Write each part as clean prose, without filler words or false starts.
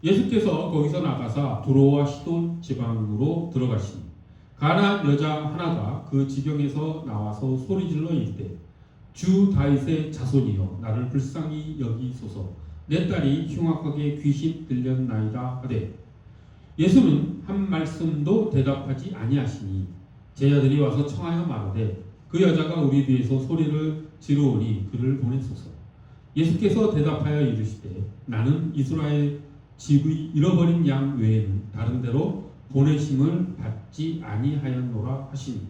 예수께서 거기서 나가사 두로와 시돈 지방으로 들어가시니 가나안 여자 하나가 그 지경에서 나와서 소리질러 이르되 주 다윗의 자손이여 나를 불쌍히 여기소서 내 딸이 흉악하게 귀신 들렸나이다 하되 예수는 한 말씀도 대답하지 아니하시니 제자들이 와서 청하여 말하되 그 여자가 우리 뒤에서 소리를 지르오니 그를 보내소서. 예수께서 대답하여 이르시되 나는 이스라엘 집의 잃어버린 양 외에는 다른 데로 보내심을 받지 아니하였노라 하시니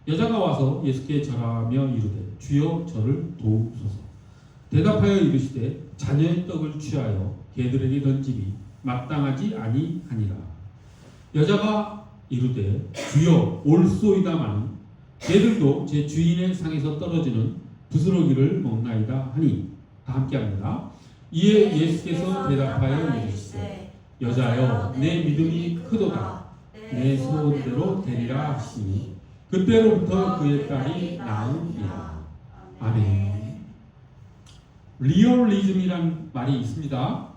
여자가 와서 예수께 절하며 이르되 주여 저를 도우소서. 대답하여 이르시되 자녀의 떡을 취하여 개들에게 던짐이 마땅하지 아니하니라. 여자가 이르되 주여 올소이다마는 개들도 제 주인의 상에서 떨어지는 부스러기를 먹나이다 하니 다 함께합니다. 이에 예수께서 대답하여 이르시되 여자여 내 믿음이 크도다 내 소원대로 되리라 하시니 그때로부터 그의 딸이 나음이라. 아멘. 리얼리즘이란 말이 있습니다.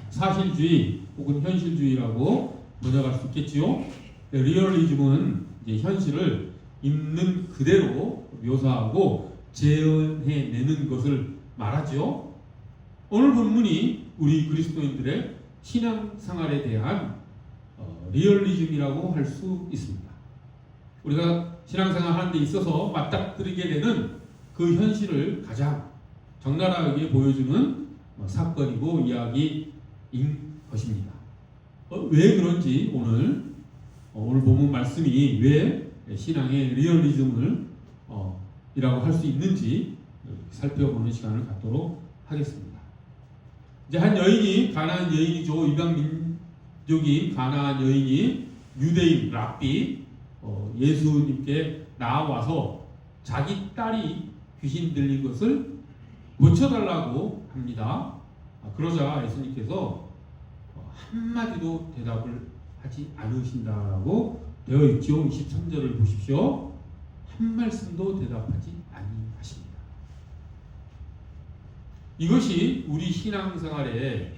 사실주의 혹은 현실주의라고 번역할 수 있겠지요. 리얼리즘은 이제 현실을 있는 그대로 묘사하고 재현해내는 것을 말하죠. 오늘 본문이 우리 그리스도인들의 신앙생활에 대한 리얼리즘이라고 할 수 있습니다. 우리가 신앙생활 하는 데 있어서 맞닥뜨리게 되는 그 현실을 가장 적나라하게 보여주는 사건이고 이야기인 것입니다. 왜 그런지 오늘 본문 말씀이 왜 신앙의 리얼리즘을 이라고 할 수 있는지 살펴보는 시간을 갖도록 하겠습니다. 이제 한 여인이 가나안 여인이죠. 이방 민족인 가나안 여인이 유대인 랍비 예수님께 나와서 자기 딸이 귀신 들린 것을 고쳐달라고 합니다. 그러자 예수님께서 한마디도 대답을 하지 않으신다라고 되어 있죠. 23절을 보십시오. 한 말씀도 대답하지 아니하십니다. 이것이 우리 신앙생활에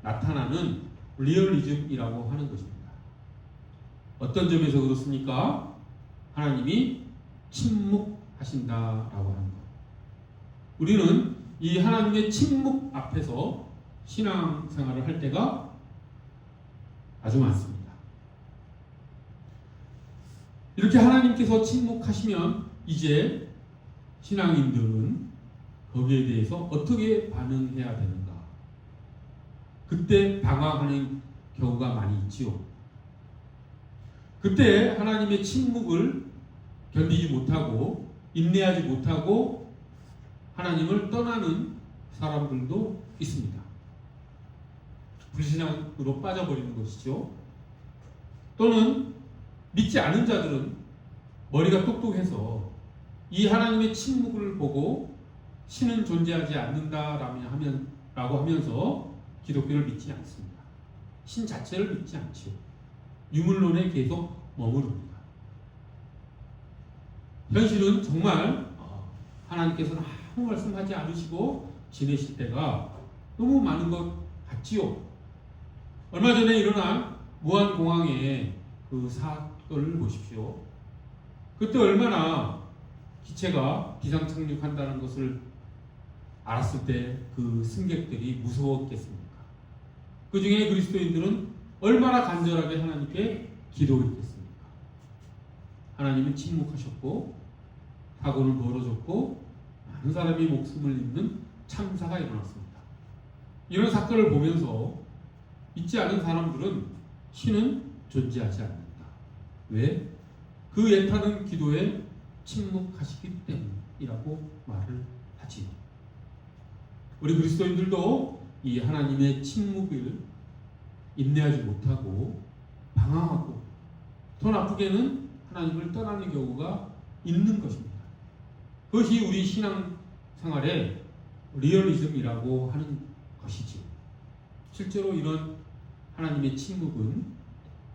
나타나는 리얼리즘이라고 하는 것입니다. 어떤 점에서 그렇습니까? 하나님이 침묵하신다라고 하는 것. 우리는 이 하나님의 침묵 앞에서 신앙생활을 할 때가 아주 많습니다. 이렇게 하나님께서 침묵하시면 이제 신앙인들은 거기에 대해서 어떻게 반응해야 되는가? 그때 방황하는 경우가 많이 있지요. 그때 하나님의 침묵을 견디지 못하고 인내하지 못하고 하나님을 떠나는 사람들도 있습니다. 불신앙으로 빠져버리는 것이죠. 또는 믿지 않은 자들은 머리가 똑똑해서 이 하나님의 침묵을 보고 신은 존재하지 않는다라고 하면서 기독교를 믿지 않습니다. 신 자체를 믿지 않지요. 유물론에 계속 머무릅니다. 현실은 정말 하나님께서는 아무 말씀하지 않으시고 지내실 때가 너무 많은 것 같지요. 얼마 전에 일어난 무안공항의 그 사건을 보십시오. 그때 얼마나 기체가 비상 착륙한다는 것을 알았을 때 그 승객들이 무서웠겠습니까? 그 중에 그리스도인들은 얼마나 간절하게 하나님께 기도했겠습니까? 하나님은 침묵하셨고 사고는 벌어졌고 많은 사람이 목숨을 잃는 참사가 일어났습니다. 이런 사건을 보면서 믿지 않은 사람들은 신은 존재하지 않는다. 왜? 그 애타는 기도에 침묵하시기 때문이라고 말을 하지요. 우리 그리스도인들도 이 하나님의 침묵을 인내하지 못하고 방황하고 더 나쁘게는 하나님을 떠나는 경우가 있는 것입니다. 그것이 우리 신앙생활의 리얼리즘이라고 하는 것이죠. 실제로 이런 하나님의 침묵은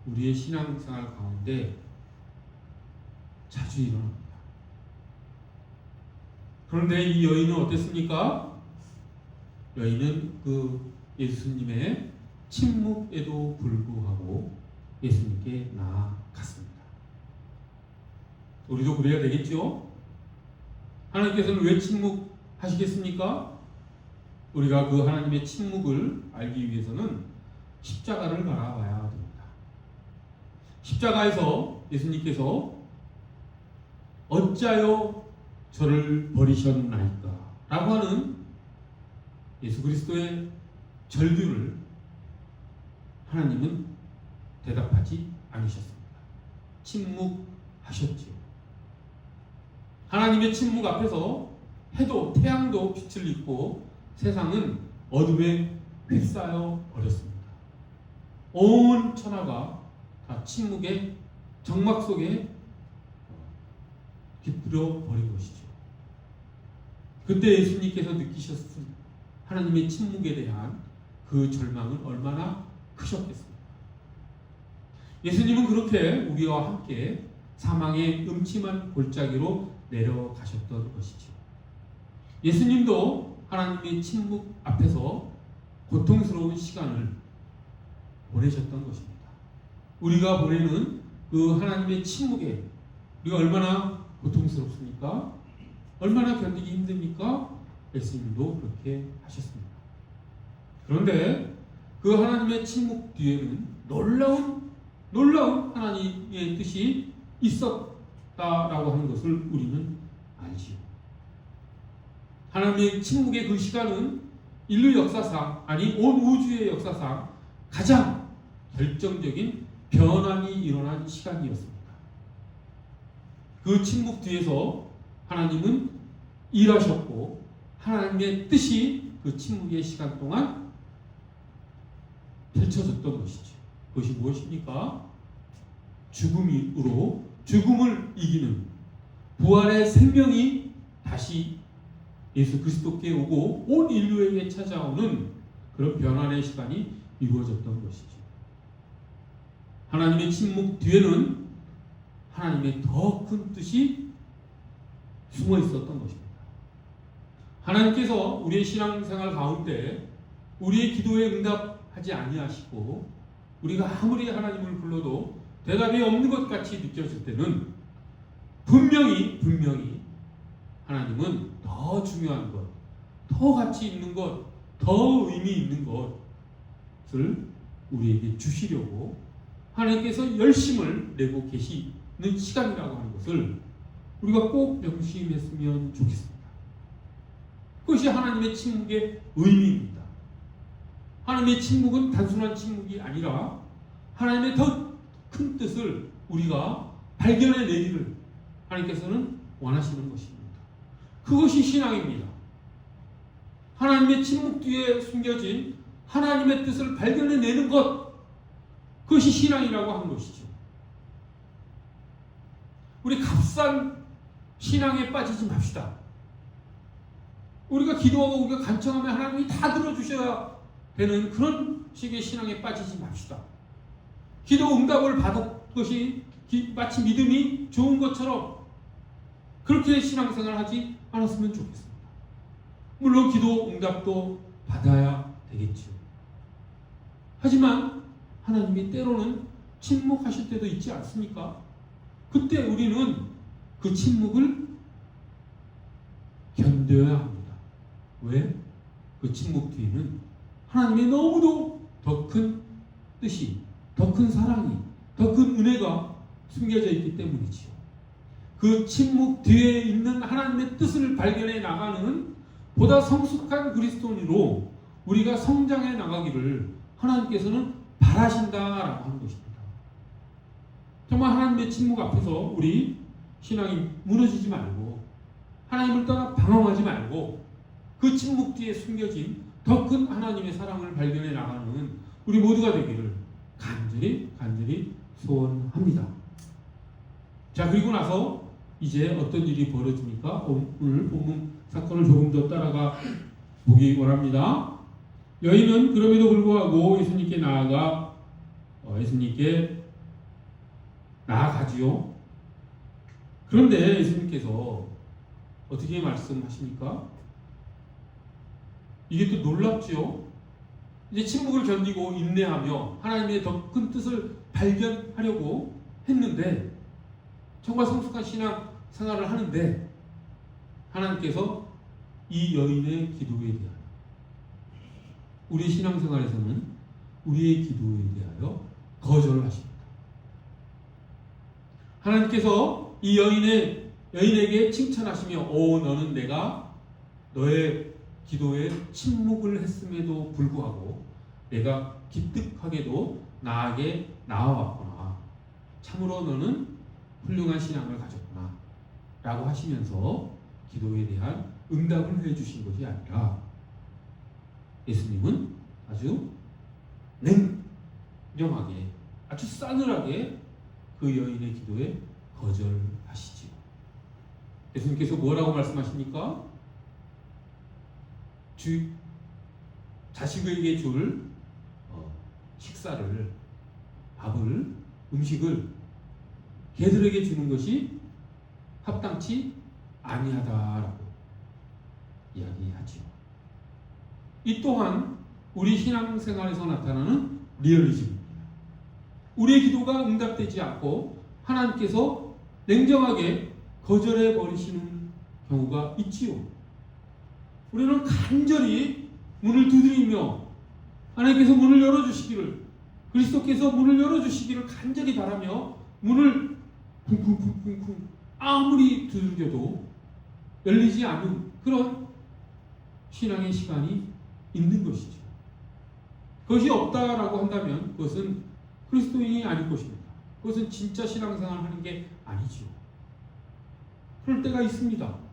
우리의 신앙생활 가운데 자주 일어납니다. 그런데 이 여인은 어땠습니까? 여인은 그 예수님의 침묵에도 불구하고 예수님께 나아갔습니다. 우리도 그래야 되겠죠? 하나님께서는 왜 침묵하시겠습니까? 우리가 그 하나님의 침묵을 알기 위해서는 십자가를 바라봐야 됩니다. 십자가에서 예수님께서 어찌하여 저를 버리셨나이까 라고 하는 예수 그리스도의 절규를 하나님은 대답하지 않으셨습니다. 침묵하셨지요. 하나님의 침묵 앞에서 해도 태양도 빛을 잃고 세상은 어둠에 휩싸여 버렸습니다. 온 천하가 다 침묵의 정막 속에 깃들어 버린 것이죠. 그때 예수님께서 느끼셨을 하나님의 침묵에 대한 그 절망은 얼마나 크셨겠습니까? 예수님은 그렇게 우리와 함께 사망의 음침한 골짜기로 내려가셨던 것이죠. 예수님도 하나님의 침묵 앞에서 고통스러운 시간을 보내셨던 것입니다. 우리가 보내는 그 하나님의 침묵에 우리가 얼마나 고통스럽습니까? 얼마나 견디기 힘듭니까? 예수님도 그렇게 하셨습니다. 그런데 그 하나님의 침묵 뒤에는 놀라운 하나님의 뜻이 있었다라고 하는 것을 우리는 알지요. 하나님의 침묵의 그 시간은 인류 역사상, 아니 온 우주의 역사상 가장 결정적인 변환이 일어난 시간이었습니다. 그 침묵 뒤에서 하나님은 일하셨고 하나님의 뜻이 그 침묵의 시간 동안 펼쳐졌던 것이죠. 그것이 무엇입니까? 죽음으로 죽음을 이기는 부활의 생명이 다시 예수 그리스도께 오고 온 인류에게 찾아오는 그런 변환의 시간이 이루어졌던 것이죠. 하나님의 침묵 뒤에는 하나님의 더 큰 뜻이 숨어 있었던 것입니다. 하나님께서 우리의 신앙생활 가운데 우리의 기도에 응답하지 아니하시고 우리가 아무리 하나님을 불러도 대답이 없는 것 같이 느껴질 때는 분명히 하나님은 더 중요한 것, 더 가치 있는 것, 더 의미 있는 것을 우리에게 주시려고 하나님께서 열심을 내고 계시는 시간이라고 하는 것을 우리가 꼭 명심했으면 좋겠습니다. 그것이 하나님의 침묵의 의미입니다. 하나님의 침묵은 단순한 침묵이 아니라 하나님의 더 큰 뜻을 우리가 발견해내기를 하나님께서는 원하시는 것입니다. 그것이 신앙입니다. 하나님의 침묵 뒤에 숨겨진 하나님의 뜻을 발견해내는 것, 그것이 신앙이라고 하는 것이죠. 우리 값싼 신앙에 빠지지 맙시다. 우리가 기도하고 우리가 간청하면 하나님이 다 들어주셔야 되는 그런 식의 신앙에 빠지지 맙시다. 기도 응답을 받은 것이 마치 믿음이 좋은 것처럼 그렇게 신앙생활을 하지 않았으면 좋겠습니다. 물론 기도 응답도 받아야 되겠죠. 하지만 하나님이 때로는 침묵하실 때도 있지 않습니까? 그때 우리는 그 침묵을 견뎌야 합니다. 왜? 그 침묵 뒤에는 하나님의 너무도 더 큰 뜻이, 더 큰 사랑이, 더 큰 은혜가 숨겨져 있기 때문이지요. 그 침묵 뒤에 있는 하나님의 뜻을 발견해 나가는 보다 성숙한 그리스도인으로 우리가 성장해 나가기를 하나님께서는 바라신다라고 하는 것입니다. 정말 하나님의 침묵 앞에서 우리 신앙이 무너지지 말고 하나님을 떠나 방황하지 말고 그 침묵 뒤에 숨겨진 더 큰 하나님의 사랑을 발견해 나가는 우리 모두가 되기를 간절히 소원합니다. 자, 그리고 나서 이제 어떤 일이 벌어집니까? 오늘 본문 사건을 조금 더 따라가 보기 원합니다. 여인은 그럼에도 불구하고 예수님께 나아가지요. 그런데 예수님께서 어떻게 말씀하십니까? 이게 또 놀랍지요. 이제 침묵을 견디고 인내하며 하나님의 더 큰 뜻을 발견하려고 했는데 정말 성숙한 신앙 생활을 하는데 하나님께서 이 여인의 기도에 대하여 우리 신앙생활에서는 우리의 기도에 대하여 거절을 하십니다. 하나님께서 이 여인에게 칭찬하시며 너는 내가 너의 기도에 침묵을 했음에도 불구하고 내가 기특하게도 나에게 나아왔구나. 참으로 너는 훌륭한 신앙을 가졌구나. 라고 하시면서 기도에 대한 응답을 해주신 것이 아니라 예수님은 아주 냉정하게 아주 싸늘하게 그 여인의 기도에 거절하시지요. 예수님께서 뭐라고 말씀하십니까? 자식에게 줄 식사를, 밥을, 음식을 개들에게 주는 것이 합당치 아니하다라고 이야기하지요. 이 또한 우리 신앙생활에서 나타나는 리얼리즘입니다. 우리의 기도가 응답되지 않고 하나님께서 냉정하게 거절해 버리시는 경우가 있지요. 우리는 간절히 문을 두드리며 하나님께서 문을 열어주시기를, 그리스도께서 문을 열어주시기를 간절히 바라며 문을 쿵쿵쿵쿵쿵 아무리 두드려도 열리지 않는 그런 신앙의 시간이 있는 것이죠. 그것이 없다라고 한다면 그것은 그리스도인이 아닐 것입니다. 그것은 진짜 신앙생활을 하는 게 아니죠. 그럴 때가 있습니다.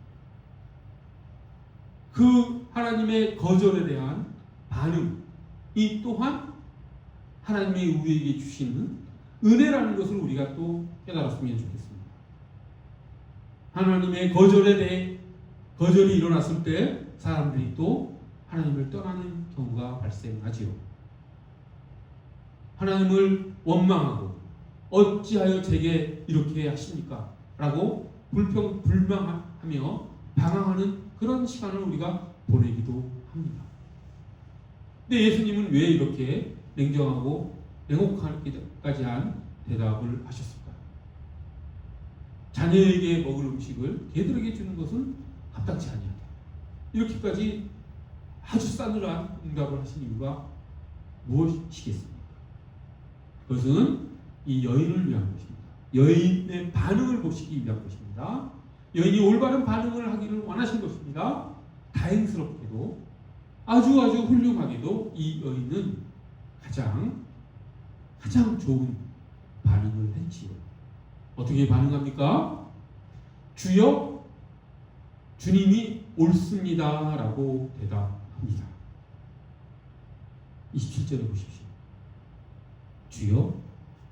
그 하나님의 거절에 대한 반응이 또한 하나님의 우리에게 주시는 은혜라는 것을 우리가 또 깨달았으면 좋겠습니다. 하나님의 거절에 대해 거절이 일어났을 때 사람들이 또 하나님을 떠나는 경우가 발생하지요. 하나님을 원망하고 어찌하여 제게 이렇게 하십니까? 라고 불평불만하며 방황하는 그런 시간을 우리가 보내기도 합니다. 근데 예수님은 왜 이렇게 냉정하고 냉혹하기까지 한 대답을 하셨을까요? 자녀에게 먹을 음식을 개들에게 주는 것은 합당치 아니하다. 이렇게까지 아주 싸늘한 응답을 하신 이유가 무엇이겠습니까? 그것은 이 여인을 위한 것입니다. 여인의 반응을 보시기 위한 것입니다. 여인이 올바른 반응을 하기를 원하신 것입니다. 다행스럽게도 아주 훌륭하게도 이 여인은 가장 좋은 반응을 했지요. 어떻게 반응합니까? 주여, 주님이 옳습니다 라고 대답합니다. 27절에 보십시오. 주여,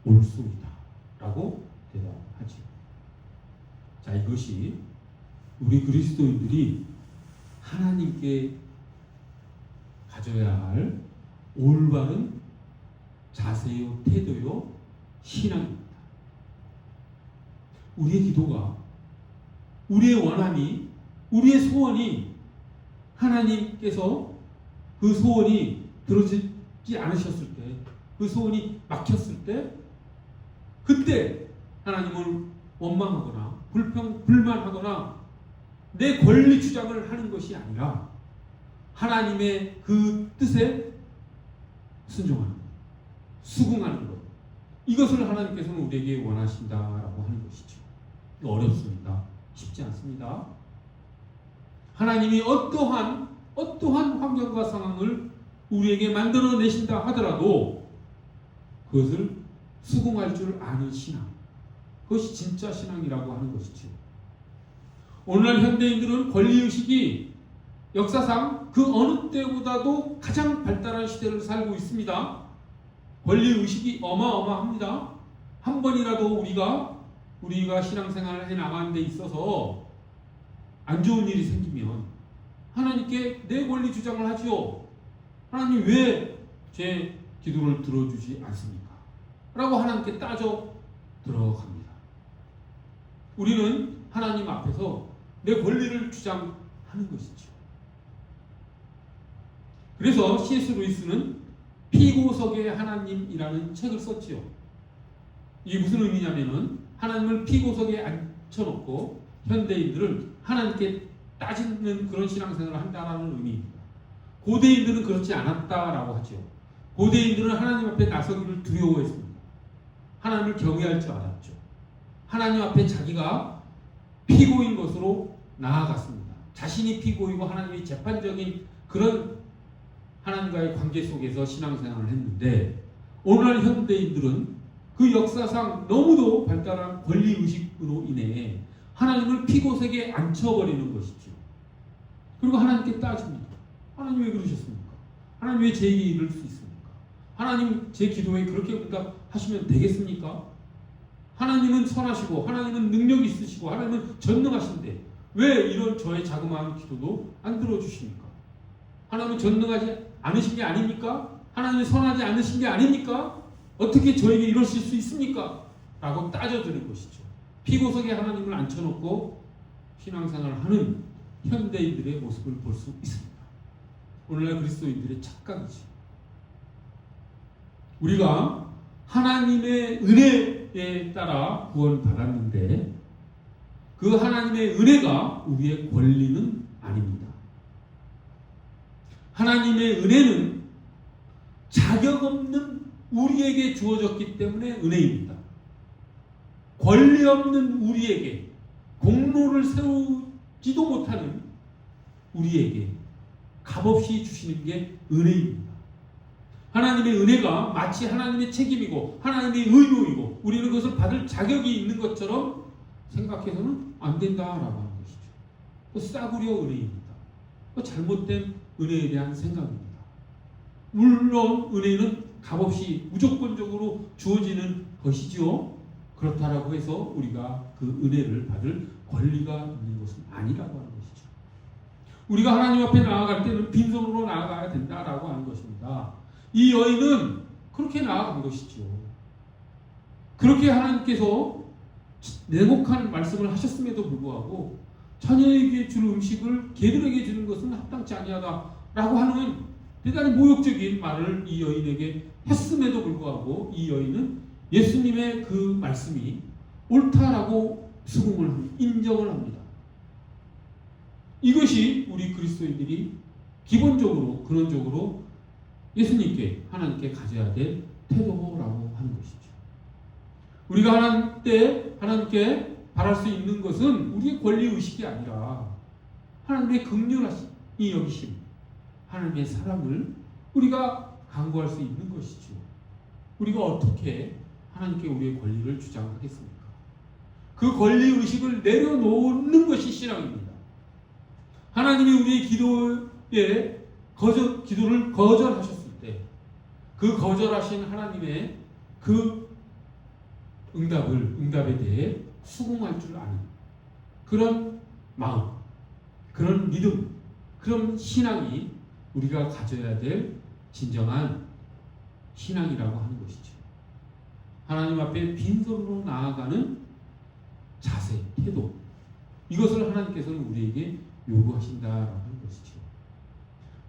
옳습니다 라고 대답하죠. 자, 이것이 우리 그리스도인들이 하나님께 가져야 할 올바른 자세요, 태도요, 신앙입니다. 우리의 기도가, 우리의 원함이, 우리의 소원이 하나님께서 그 소원이 들어지지 않으셨을 때, 그 소원이 막혔을 때, 그때 하나님을 원망하거나 불만하거나 내 권리 주장을 하는 것이 아니라 하나님의 그 뜻에 순종하는 것, 수긍하는 것, 이것을 하나님께서는 우리에게 원하신다라고 하는 것이죠. 어렵습니다. 쉽지 않습니다. 하나님이 어떠한 환경과 상황을 우리에게 만들어내신다 하더라도 그것을 수긍할 줄 아는 신앙, 그것이 진짜 신앙이라고 하는 것이죠. 오늘날 현대인들은 권리의식이 역사상 그 어느 때보다도 가장 발달한 시대를 살고 있습니다. 권리의식이 어마어마합니다. 한 번이라도 우리가 신앙생활을 해나가는 데 있어서 안 좋은 일이 생기면 하나님께 내 권리 주장을 하지요. 하나님 왜 제 기도를 들어주지 않습니까? 라고 하나님께 따져 들어갑니다. 우리는 하나님 앞에서 내 권리를 주장하는 것이죠. 그래서 C.S. 루이스는 피고석의 하나님이라는 책을 썼지요. 이게 무슨 의미냐면은 하나님을 피고석에 앉혀놓고 현대인들은 하나님께 따지는 그런 신앙생활을 한다라는 의미입니다. 고대인들은 그렇지 않았다라고 하죠. 고대인들은 하나님 앞에 나서기를 두려워했습니다. 하나님을 경외할 줄 알았죠. 하나님 앞에 자기가 피고인 것으로 나아갔습니다. 자신이 피고이고 하나님이 재판적인 그런 하나님과의 관계 속에서 신앙생활을 했는데, 오늘날 현대인들은 그 역사상 너무도 발달한 권리의식으로 인해 하나님을 피고색에 앉혀버리는 것이죠. 그리고 하나님께 따집니다. 하나님 왜 그러셨습니까? 하나님 왜 제 일이 이럴 수 있습니까? 하나님 제 기도에 그렇게 응답하시면 되겠습니까? 하나님은 선하시고 하나님은 능력이 있으시고 하나님은 전능하신데 왜 이런 저의 자그마한 기도도 안 들어주십니까? 하나님은 전능하지 않으신 게 아닙니까? 하나님은 선하지 않으신 게 아닙니까? 어떻게 저에게 이러실 수 있습니까? 라고 따져드는 것이죠. 피고석에 하나님을 앉혀놓고 신앙생활을 하는 현대인들의 모습을 볼 수 있습니다. 오늘날 그리스도인들의 착각이죠. 우리가 하나님의 은혜에 따라 구원받았는데 그 하나님의 은혜가 우리의 권리는 아닙니다. 하나님의 은혜는 자격 없는 우리에게 주어졌기 때문에 은혜입니다. 권리 없는 우리에게, 공로를 세우지도 못하는 우리에게 값없이 주시는 게 은혜입니다. 하나님의 은혜가 마치 하나님의 책임이고 하나님의 의무이고 우리는 그것을 받을 자격이 있는 것처럼 생각해서는 안 된다라고 하는 것이죠. 그 싸구려 은혜입니다. 그 잘못된 은혜에 대한 생각입니다. 물론 은혜는 값없이 무조건적으로 주어지는 것이지요. 그렇다라고 해서 우리가 그 은혜를 받을 권리가 있는 것은 아니라고 하는 것이죠. 우리가 하나님 앞에 나아갈 때는 빈손으로 나아가야 된다라고 하는 것입니다. 이 여인은 그렇게 나아간 것이죠. 그렇게 하나님께서 내곡한 말씀을 하셨음에도 불구하고 자녀에게 줄 음식을 개들에게 주는 것은 합당치 아니하다라고 하는 대단히 모욕적인 말을 이 여인에게 했음에도 불구하고 이 여인은 예수님의 그 말씀이 옳다라고 수긍을 인정을 합니다. 이것이 우리 그리스도인들이 기본적으로 근원적으로 예수님께 하나님께 가져야 될 태도라고 하는 것이죠. 우리가 하나님께 바랄 수 있는 것은 우리의 권리의식이 아니라 하나님의 긍휼하심이 여기심, 하나님의 사랑을 우리가 강구할 수 있는 것이죠. 우리가 어떻게 하나님께 우리의 권리를 주장하겠습니까? 그 권리의식을 내려놓는 것이 신앙입니다. 하나님이 우리의 기도를 거절하셨을 때 그 거절하신 하나님의 그 응답에 대해 수긍할 줄 아는 그런 마음, 그런 믿음, 그런 신앙이 우리가 가져야 될 진정한 신앙이라고 하는 것이죠. 하나님 앞에 빈손으로 나아가는 자세, 태도, 이것을 하나님께서는 우리에게 요구하신다라고 하는 것이죠.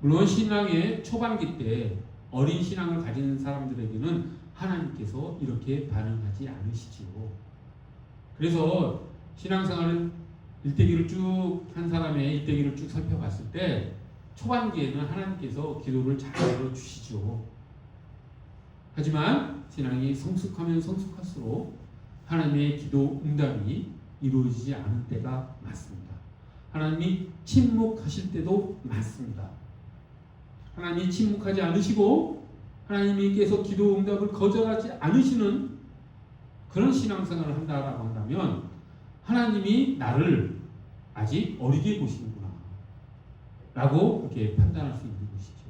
물론 신앙의 초반기 때 어린 신앙을 가진 사람들에게는 하나님께서 이렇게 반응하지 않으시지요. 그래서 신앙생활을 일대기를 쭉 한 사람의 일대기를 쭉 살펴봤을 때 초반기에는 하나님께서 기도를 잘 들어주시죠. 하지만 신앙이 성숙하면 성숙할수록 하나님의 기도 응답이 이루어지지 않을 때가 많습니다. 하나님이 침묵하실 때도 많습니다. 하나님이 침묵하지 않으시고 하나님께서 기도 응답을 거절하지 않으시는 그런 신앙생활을 한다라고 한다면 하나님이 나를 아직 어리게 보시는구나 라고 이렇게 판단할 수 있는 것이죠.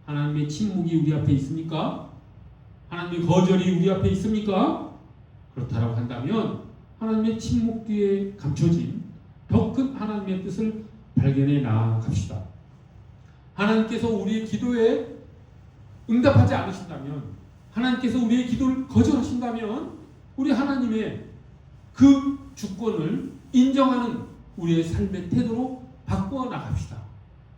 하나님의 침묵이 우리 앞에 있습니까? 하나님의 거절이 우리 앞에 있습니까? 그렇다라고 한다면 하나님의 침묵 뒤에 감춰진 더 큰 하나님의 뜻을 발견해 나갑시다. 하나님께서 우리의 기도에 응답하지 않으신다면, 하나님께서 우리의 기도를 거절하신다면 우리 하나님의 그 주권을 인정하는 우리의 삶의 태도로 바꾸어 나갑시다.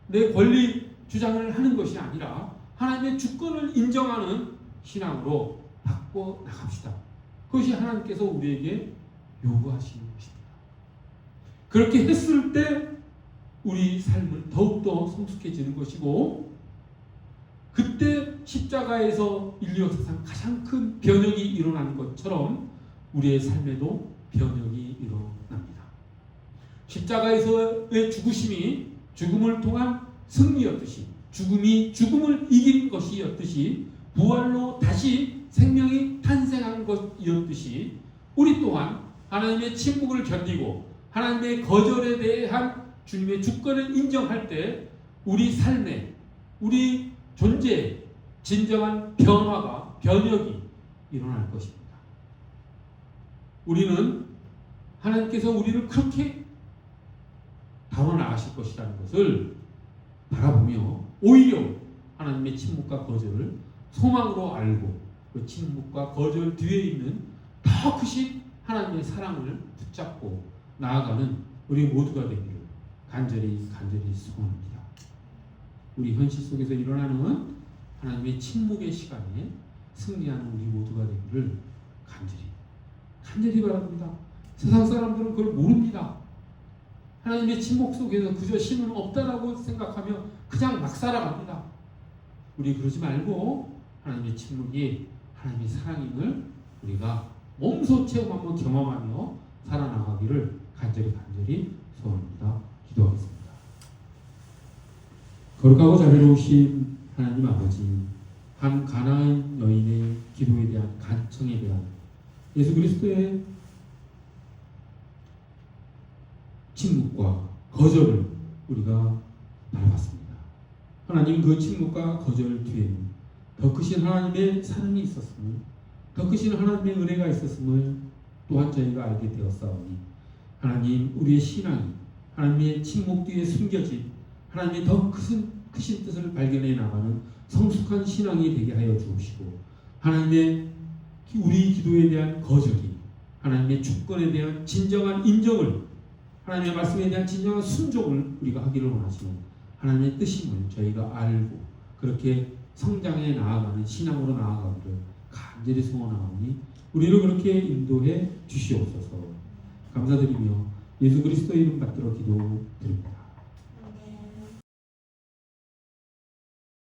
내 권리 주장을 하는 것이 아니라 하나님의 주권을 인정하는 신앙으로 바꿔 나갑시다. 그것이 하나님께서 우리에게 요구하시는 것입니다. 그렇게 했을 때 우리 삶은 더욱더 성숙해지는 것이고, 그때 십자가에서 인류 역사상 가장 큰 변혁이 일어나는 것처럼 우리의 삶에도 변혁이 일어납니다. 십자가에서의 죽으심이 죽음을 통한 승리였듯이, 죽음이 죽음을 이긴 것이었듯이, 부활로 다시 생명이 탄생한 것이었듯이, 우리 또한 하나님의 침묵을 견디고 하나님의 거절에 대한 주님의 주권을 인정할 때 우리 삶에, 우리 존재에 진정한 변화가, 변혁이 일어날 것입니다. 우리는 하나님께서 우리를 그렇게 다뤄나가실 것이라는 것을 바라보며 오히려 하나님의 침묵과 거절을 소망으로 알고 그 침묵과 거절 뒤에 있는 더 크신 하나님의 사랑을 붙잡고 나아가는 우리 모두가 되기를 간절히 소원합니다. 우리 현실 속에서 일어나는 하나님의 침묵의 시간에 승리하는 우리 모두가 되기를 간절히 바랍니다. 세상 사람들은 그걸 모릅니다. 하나님의 침묵 속에서 그저 신은 없다라고 생각하며 그냥 막 살아갑니다. 우리 그러지 말고 하나님의 침묵이 하나님의 사랑임을 우리가 몸소 체험하고 경험하며 살아나가기를 간절히 소원합니다. 기도하겠습니다. 거룩하고 자비로우신 하나님 아버지, 한 가나안 여인의 기도에 대한 간청에 대한 예수 그리스도의 침묵과 거절을 우리가 밟았습니다. 하나님, 그 침묵과 거절 뒤에는 더 크신 하나님의 사랑이 있었음을, 더 크신 하나님의 은혜가 있었음을 또한 저희가 알게 되었사오니, 하나님, 우리의 신앙이 하나님의 침묵 뒤에 숨겨진 하나님의 더 크신 뜻을 발견해 나가는 성숙한 신앙이 되게 하여 주옵시고, 하나님의 우리 기도에 대한 거절이 하나님의 주권에 대한 진정한 인정을, 하나님의 말씀에 대한 진정한 순종을 우리가 하기를 원하시는 하나님의 뜻임을 저희가 알고 그렇게 성장해 나아가는 신앙으로 나아가기를 간절히 소원하오니 우리를 그렇게 인도해 주시옵소서. 감사드리며 예수 그리스도의 이름 받들어 기도드립니다.